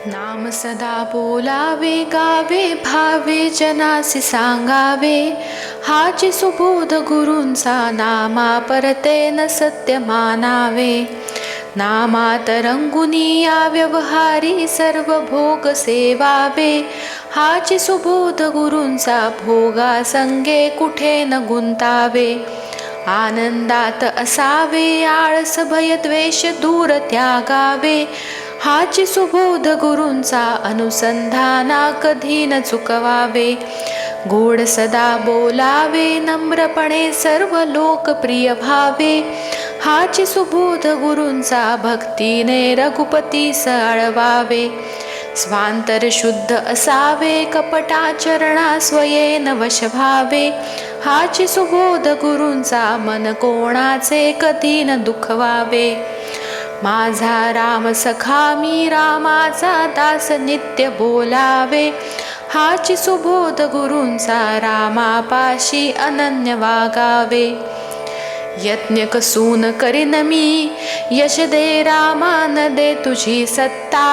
नाम सदा बोलावे गावे भावे जनासी सांगावे हाची सुबोध गुरूंचा नामा परते न सत्य मानावे नामात रंगुनी या व्यवहारी सर्व भोग सेवावे हाची सुबोध गुरूंचा भोगा संगे कुठे न गुंतावे आनंदात असावे आळस भय द्वेष दूर त्यागावे हाची सुबोध गुरूंचा अनुसंधाना कधी न चुकवावे गोड सदा बोलावे नम्रपणे सर्व लोकप्रिय भावे हाची सुबोध गुरूंचा भक्तीने रघुपती आळवावे स्वांतर शुद्ध असावे कपटाचरणा स्वयेन वश व्हावे हाची सुबोध गुरूंचा मन कोणाचे कधी न दुखवावे माझा राम सखा मी रामाचा दास नित्य बोलावे हाची सुबोध गुरूंचा रामापाशी अनन्य वागावे यज्ञ कसून करीन मी यश दे रामा न दे तुझी सत्ता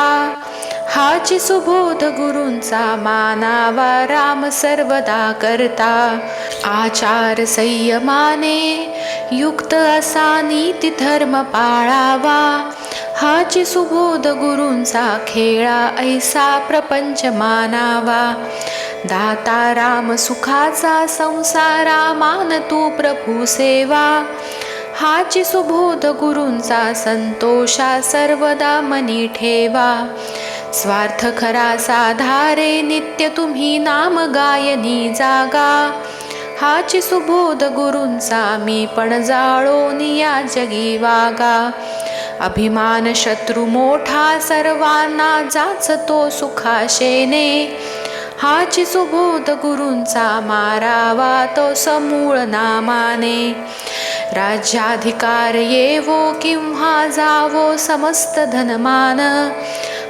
हाची सुबोध गुरूंचा मानावा राम सर्वदा करता आचार संयमाने युक्त असा नीती धर्म पाळावा हाची सुबोध गुरूंचा खेळा ऐसा प्रपंच मानावा दाता राम सुखाचा संसारा मान तू प्रभू सेवा हाची सुबोध गुरूंचा संतोषा सर्वदा मनी ठेवा स्वार्थ खरा साधारे नित्य तुम्ही नाम गायनी जागा हाची सुबोध गुरूंचा मी पण जाळो निया जगी वागा अभिमान शत्रू मोठा सर्वांना जाचतो सुखाशेने हाची सुबोध गुरूंचा मारावा तो समूळ नामाने राज्याधिकार येवो किंवा जावो समस्त धनमान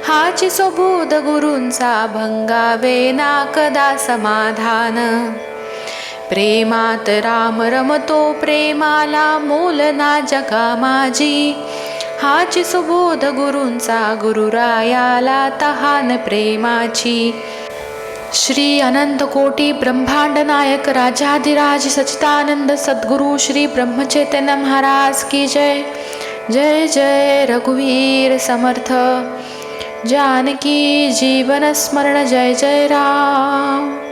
हाची सुबोध गुरूंचा भंगावे ना कदा समाधान प्रेमात राम रमतो प्रेमाला मोल ना जगा माझी हाची सुबोध गुरूंचा गुरुरायाला तहान प्रेमाची श्री अनंत कोटी ब्रह्मांड नायक राजाधिराज सच्चिदानंद सद्गुरु श्री ब्रह्मचैतन्य महाराज की जय जय जय रघुवीर समर्थ जानकी जीवन स्मरण जय जय राम।